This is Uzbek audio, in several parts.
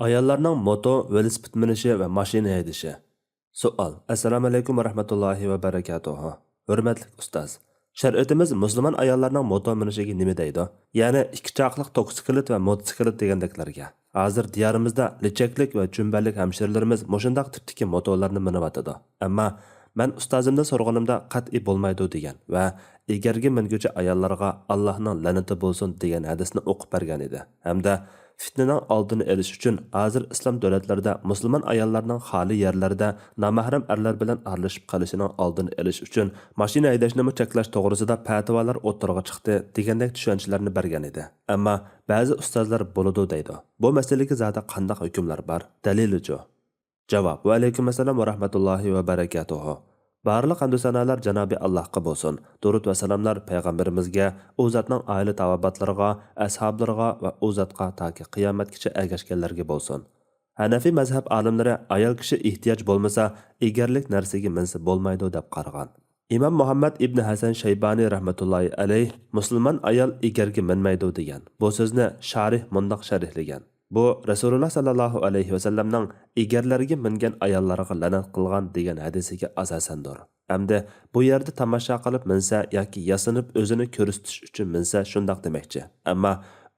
Ayollarning moto, velosiped minishi va mashina haydashi. Savol. Assalomu alaykum va rahmatullohi va barakatuh. Hurmatli ustoz. Shariatimiz musulmon ayollarning moto minishiga nima deydi? Ya'ni ikki chaqliq toksiklet va motosiklet degandeklarga. Hozir diyorimizda lichaklik va jumballik hamshirlarimiz mushundaq tipdagi motolarni miniyotadi. Ammo men ustozimdan so'rganimda qat'iy bo'lmaydi degan va egarga minguchi ayollarga Allohning la'nati bo'lsin degan hadisni o'qib bergan edi. Hamda fitnaning oldini olish uchun hozir islom davlatlarida musulmon ayollarning xoli yerlarda nomahram erlar bilan aralashib qolishining oldini olish uchun mashina haydashni cheklash to'g'risida fatvolar o'ttirg'a chiqdi degandek tushunchalarni bergan edi. Ammo ba'zi ustozlar bo'ladi deydi. Bu masalaga zada qanday hukmlar bor? Dalilichi? Javob. Va alaykum assalom va rahmatullohi va barakatuh. Barliq hamd sanolar Janobi Allohga bo'lsin. Durud va salomlar payg'ambarimizga, u zotning oila tavobatlariga, ashablariga va u zotga toki qiyomatgacha ergashganlarga bo'lsin. Hanafi mazhab olimlari ayol kishi ehtiyoj bo'lmasa, egarlik narsaga minsa bo'lmaydi deb qaragan. Imom Muhammad ibn Hasan Shaybani rahmatullohi alayh musulmon ayol egarga minmaydi degan. Bu so'zni sharih mundoq sharhlagan. Bu Rasululloh sallallohu alayhi va sallamning egarlarga mingan ayollarga la'nat qilgan degan hadisiga asosandir. Hamda bu yerda tomosha qilib minsa yoki yasinib o'zini ko'rsatish uchun minsa shundoq demoqchi. Ammo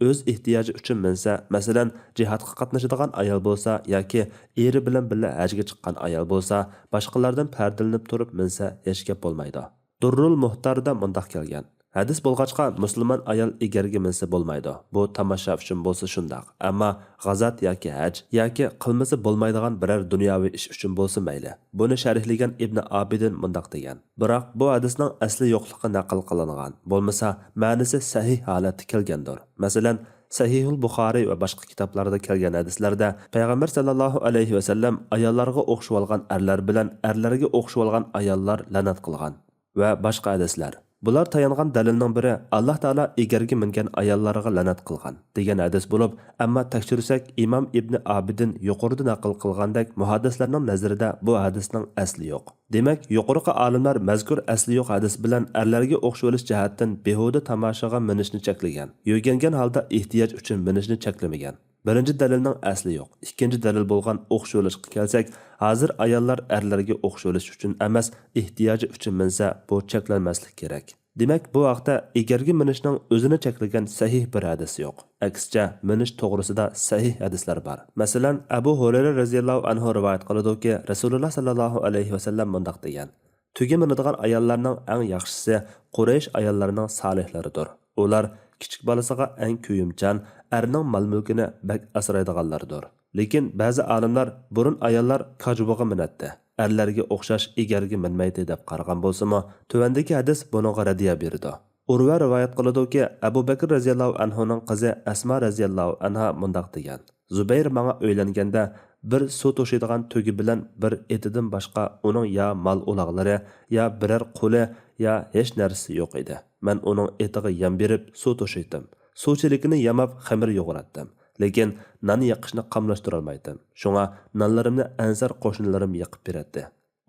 o'z ehtiyoji uchun minsa, masalan, jihodga qatnashadigan ayol bo'lsa yoki eri bilan birga hajga chiqqan ayol bo'lsa, boshqalardan fardilanib turib minsa hech gap bo'lmaydi. Durrul Muhtarda mundoq kelgan. Hadis bo'lg'achqa musulmon ayol egarga minsa bo'lmaydi. Bu tomosha uchun bo'lsa shundoq. Ammo g'azat yoki haj yoki qilmasa bo'lmaydigan biror dunyoviy ish uchun bo'lsa mayli. Buni sharhlagan Ibn Abidin mundoq degan. Biroq bu hadisning asli yo'qligi naql qilingan. Bo'lmasa ma'nosi sahih holatda kelgandir. Masalan, Sahihul Buxoriy va boshqa kitoblarda kelgan hadislarda payg'ambar sallallohu alayhi va sallam ayollarga o'xshab olgan erlar bilan erlarga o'xshab olgan ayollar la'nat qilgan va boshqa hadislar. Bular tayangan dalilning biri Alloh taolo egarga mingan ayollarga la'nat qilgan degan hadis bo'lib, ammo tekshirsak Imom Ibn Abidin yuqorida naql qilgandek muhaddislarning nazarida bu hadisning asli yo'q. Demak, yuqorqi olimlar mazkur asli yo'q hadis bilan erlarga o'xshab olish jihatdan behuda tomoshaga minishni cheklagan. Yo'gangan holda ehtiyoj uchun minishni cheklamagan. Birinchi dalilning asli yo'q. Ikkinchi dalil bo'lgan o'xshab olishga kelsak, hozir ayollar erlarga o'xshab olish uchun emas, ehtiyoji uchun minsa, bu cheklanmaslik kerak. Demak, bu vaqtda egarga minishning o'zini cheklagan sahih bir hadis yo'q. Aksicha, minish to'g'risida sahih hadislar bor. Masalan, Abu Hurayra radhiyallohu anhu rivoyat qiladi-ki, Rasululloh sallallohu alayhi va sallam bundoq degan: "Tuga minadigan ayollarning eng yaxshisi Quraysh ayollarining solihlaridir. Ular kichik bolasiga eng kuyimchan, erning mol-mulkini bak asraydiganlardir. Lekin ba'zi olimlar burun ayollar kajbuga minatdi. Erlarga o'xshash egarga minmaydi deb qaragan bo'lsa-mu, tuvandagi hadis buningga radiya berdi. Urva rivoyat qiladi-ki, Abu Bakr radhiyallohu anhu ning qizi Asma radhiyallohu anha mundoq degan: "Zubayr menga uylanganda bir suv to'shiydigan tugi bilan bir etidan boshqa uning ya mol uloqlari, ya biror quli, ya hech narsa yo'q edi. Men uning etiga yem berib suv to'shaydim. Suvchilikni yamab xamir yo'g'ratdim. Lekin non yaqishni qamlashtirib olmaydim. Shunga nonlarimni ansar qo'shnilarim yaqib beradi.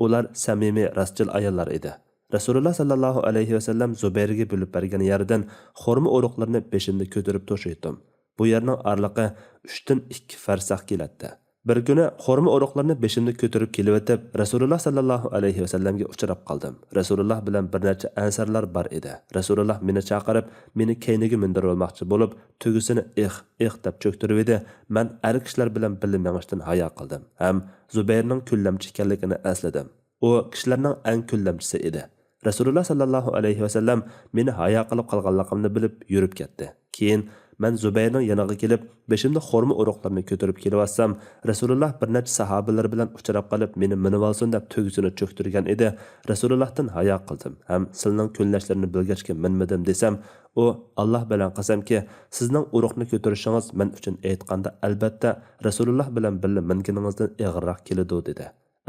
Ular samimiy rostchil ayollar edi." Rasululloh sallallohu alayhi va sallam Zubayrga bo'lib bergan yerdan xurmo o'roqlarini beshimda ko'tarib to'shaydim. Bu yerning orliqi 3 dan 2 farsaq keladi. Bir kuni xurmo o'roqlarini beshimda ko'tarib kelib Rasululloh sallallohu alayhi va sallamga uchrab qoldim. Rasululloh bilan bir necha ansarlar bor edi. Rasululloh meni chaqirib, meni keyniga mindirib olmoqchi bo'lib, tugisini deb cho'ktirib edi. Men er kishilar bilan birga mengishdan hayo qildim. Ham Zubayrning kullamchi ekanligini esladim. U kishilarning eng kullamchisi edi. Rasululloh sallallohu alayhi va sallam meni hayo qilib qolganligimni bilib yurib ketdi. Keyin men Zubayrning yoniga kelib, beshimda xurmo o'roqlarini ko'tarib kelyapsam, Rasululloh bir necha sahobalar bilan uchrab qolib, meni minib olsin deb tugisini cho'ktirgan edi. Rasulullohdan hayo qildim. Ham sizning kunlashlarini bilgachga minmadim desam, u Alloh bilan qasamki, sizning o'roqni ko'tarishingiz men uchun aytganda albatta Rasululloh bilan birga minganingizdan og'irroq keladi dedi.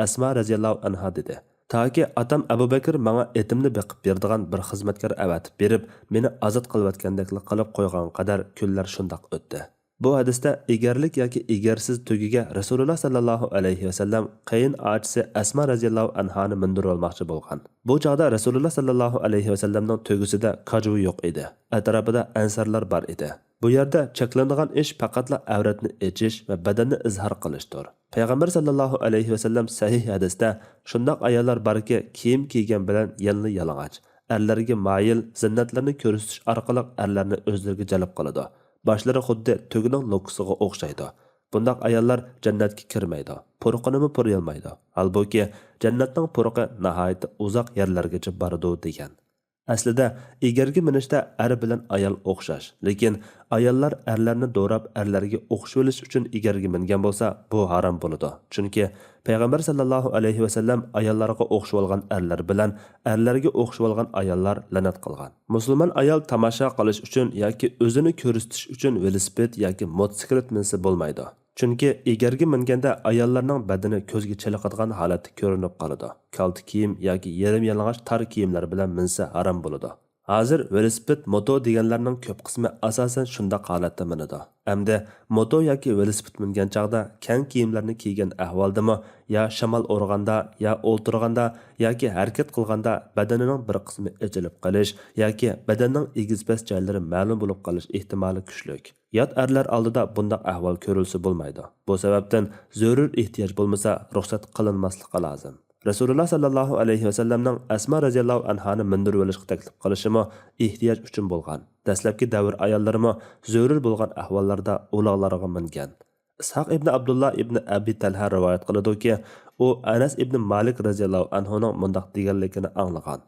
Asma radhiyallohu anha dedi: "Taki atam Abu Bakr menga etimni beqib berdigan bir xizmatkor avatib berib, meni ozod qilayotgandek qilib qo'ygan qadar kunlar shundoq o'tdi." Bu hadisda egarlik yoki egarsiz tugiga Rasululloh sallallohu alayhi vasallam qiyin ochisi Asma radhiyallohu anhani mindirib olmoqchi bo'lgan. Bu chog'da Rasululloh sallallohu alayhi vasallamning tugisida kajvi yo'q edi. Atrofida ansarlar bor edi. Bu yerda cheklanadigan ish faqatla avratni echish va badanni izhor qilishdir. Payg'ambar sallallohu alayhi vasallam sahih hadisda shundoq ayollar borki, kiyim kiygan bilan yanli yalang'och, erlarga moyil zinnatlarni ko'rsatish orqali erlarni o'zlariga jalb qiladi. Boshlari xuddi tugining lokisiga o'xshaydi. Bundaq ayollar jannatga kirmaydi. Puruqini puriyolmaydi. Halbuki jannatning puruqi nihoyat uzoq yerlargacha boradi degan. Aslida egarga minishda er bilan ayol o'xshash, lekin ayollar erlarni do'rab erlarga o'xshab olish uchun egarga mingan bo'lsa, bu harom bo'ladi. Chunki payg'ambar sallallohu alayhi vasallam ayollarga o'xshab olgan erlar bilan erlarga o'xshab olgan ayollar la'nat qilgan. Musulmon ayol tomosha qilish uchun yoki o'zini ko'rsatish uchun velosiped yoki motosiklet minsa bo'lmaydi. Chunki egarga minganda ayollarning badani ko'zga chaliqadigan holatda ko'rinib qoladi. Kalta kiyim yoki yarim yalang'och tar kiyimlar bilan minsa harom bo'ladi. Hozir velosiped, moto deganlarning ko'p qismi asosan shunda holatda minadi. Hamda moto yoki velosiped mingan chog'da keng kiyimlarni kiygan ahvoldami, ya shamol urganda, ya o'ltirganda yoki harakat qilganda badanining bir qismi echilib qolish yoki badanning egiz-past joylari ma'lum bo'lib qolish ehtimoli kuchli. Yot erlar oldida bunday ahvol ko'rilsa bo'lmaydi. Bu sababdan zarur ehtiyoj bo'lmasa ruxsat qilinmasligi lozim. Rasululloh sallallohu alayhi vasallamning Asma radhiyallohu anhani mindirib olishga taklif qilishimi ehtiyoj uchun bo'lgan. Dastlabki davr ayollarimi zarur bo'lgan ahvollarda uloqlarga mingan. Ishaq ibn Abdullah ibn Abi Talha rivoyat qiladi-ki, u Anas ibn Malik radhiyallohu anhuning mundaq deganligini anglagan.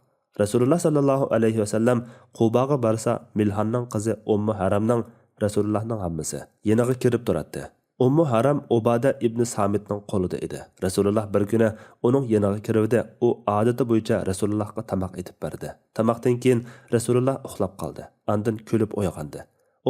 Rasululloh sallallohu alayhi vasallam Qubaga borsa, Milhanning qizi Ummu Haramning Rasulullohning hammasi yeniga kirib turadi. Ummu Haram Ubada ibn Samitning qo'lida edi. Rasululloh bir kuni uning yeniga kirdi. U odati bo'yicha Rasulullohga tamoq etib berdi. Tamoqdan keyin Rasululloh uxlab qoldi. Ondan kulib uyg'ondi.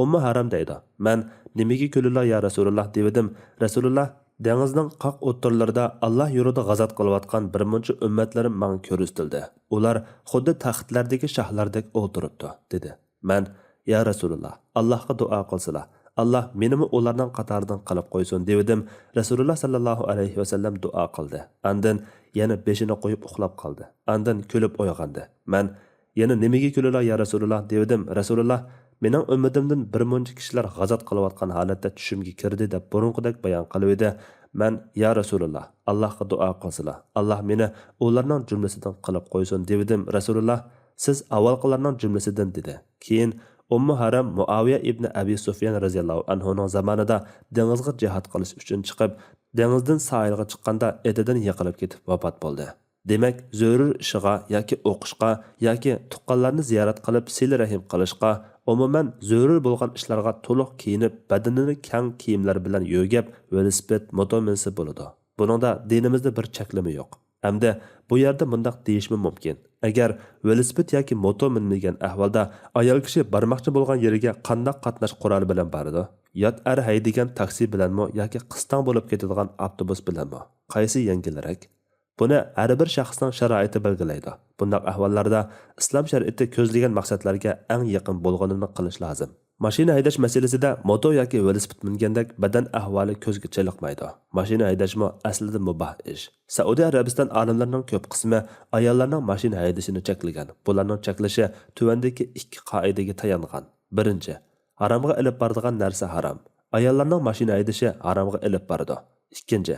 Ummu Haram deydi: "Men nimaga kulurlar ya Rasululloh dedim." Rasululloh dengizning qoq o'ttirlarida Alloh yo'lida g'azat qilayotgan bir muncha ummatlarim menga ko'rsatildi. Ular xuddi taxtlardagi shahlardek o'tiribdi, dedi. Men: "Ya Rasululloh, Allohga duo qilsizlar. Allah menimi ularning qatoridan qilib qo'ysin" dedim. Rasululloh sallallohu alayhi vasallam duo qildi. Ondan yana beshini qo'yib uxlab qoldi. Ondan kulib uyg'ondi. Men yana nimaga kulurlar ya Rasululloh dedim. Rasululloh: "Mening ummatimdan bir muncha kishilar g'azat qilayotgan holatda tushimga kirdi" deb burunqidek bayon qilib edi. Men: "Ya Rasululloh, Allohga duo qilsizlar. Alloh meni ularning jumlasidan qilib qo'ysin" dedim. Rasululloh: "Siz avvalqilarning jumlasidan" dedi. Keyin Ummu Haram Muaviya ibn Abi Sufyan radhiyallohu anhuning zamonida dengizga jihad qilish uchun chiqib, dengizdan sahilga chiqqanda etidan yiqilib ketib vafot bo'ldi. Demak, zarur ishiga yoki o'qishga yoki tuqqanlarni ziyorat qilib sil rahim qilishga, umuman zarur bo'lgan ishlarga to'liq kiyinib, badanini keng kiyimlar bilan yo'gab, velosiped, moto minsa bo'ladi. Buningda dinimizda bir cheklama yo'q. Hamda bu yerda bundaq deyishmi mumkin. Agar velosiped yoki moto minmagan ahvolda ayol kishi bormoqchi bo'lgan yeriga qanday qatnash quroli bilan boradi? Yot er haydigan taksi bilanmi yoki qistan bo'lib ketadigan avtobus bilanmi? Qaysi yengilroq? Buni har bir shaxsning sharoiti belgilaydi. Bundaq ahvollarda islom shariati ko'zlagan maqsadlarga eng yaqin bo'lganini qilish lozim. Mashina haydash masalasida moto yoki velosiped mingandek badan ahvoli ko'zga chaliqmaydi. Mashina haydashmi aslida mubah ish. Saudiya Arabiston olimlarining ko'p qismi ayollarning mashina haydashini cheklagan. Bularning cheklashi tuvandagi ikki qoidaga tayangan. Birinchi, haromga ilib boradigan narsa harom. Ayollarning mashina haydashi haromga ilib boradi. Ikkinchi,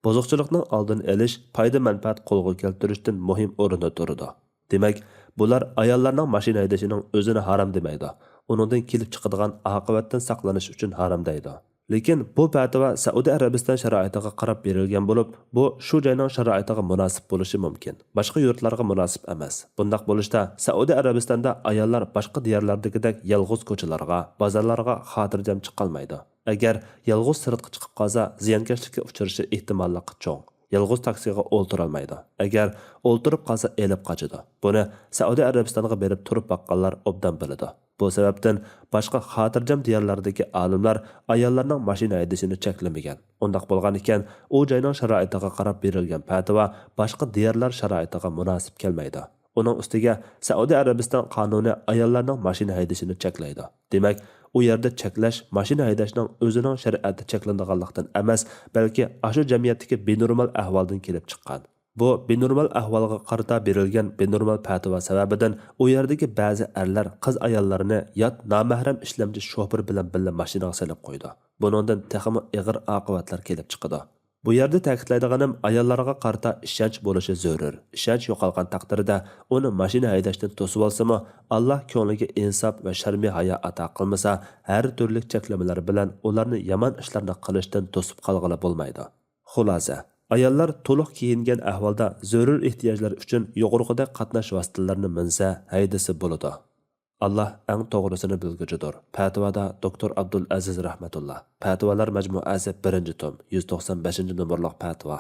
buzuqchilikning oldini olish, foyda manfaat qo'lga keltirishdan muhim o'rinda turadi. Demak, bular ayollarning mashina haydashining o'zini harom demaydi. Uningdan kelib chiqadigan oqibatdan saqlanish uchun harom deydi. Lekin bu fatvo Saudiya Arabiston sharoitiga qarab berilgan bo'lib, bu shu joyning sharoitiga munosib bo'lishi mumkin. Boshqa yurtlarga munosib emas. Bundaq bo'lishda Saudiya Arabistonda ayollar boshqa diyorlardagidek yolg'iz ko'chalarga, bozorlarga xotirjam chiqolmaydi. Agar yolg'iz sirtqa chiqib qolsa, ziyonkashlikka uchrashi ehtimoli cho'ng. Yolg'iz taksiga o'ltirolmaydi. Agar o'ltirib qolsa, elib qochadi. Buni Saudiya Arabistoniga berib turib baqqanlar obdan biladi. Bu sababdan boshqa xotirjam diyorlardagi olimlar ayollarning mashina haydashini cheklamagan. Undaq bo'lgan ekan, u joyning sharoitiga qarab berilgan fatvo boshqa diyorlar sharoitiga munosib kelmaydi. Uning ustiga Saudiya Arabiston qonuni ayollarning mashina haydashini cheklaydi. Demak, u yerda cheklash mashina haydashning o'zining shariatda cheklanganlikdan emas, balki ashu jamiyatdagi benormal ahvoldan kelib chiqqan. Bu benormal ahvolga qarata berilgan benormal fatvo sababidan u yerdagi ba'zi erlar qiz ayollarini yot nomahram ishlamchi shofer bilan birga mashinaga solib qo'ydi. Buningdan texmi ig'ir oqibatlar kelib chiqdi. Bu yerda ta'kidlaydiganim ayollarga qarata ishonch bo'lishi zarur. Ishonch yo'qolgan taqdirda uni mashina haydashdan to'sib olsa-mu, Alloh ko'ngliga insof va sharmiy hayo ato qilmasa, har turli cheklamalar bilan ularni yomon ishlarni qilishdan to'sib qolg'ili bo'lmaydi. Xulosa: ayollar to'liq kiyingan ahvolda zarur ehtiyojlar uchun yuqorida qatnash vositalarini minsa, haydasi bo'ladi. Allah eng to'g'risini bilguchidir. Fatvoda Dr. Abdul Aziz rahmatullah. Fatvolar majmuasi 1-tom, 195 nomorli fatvo.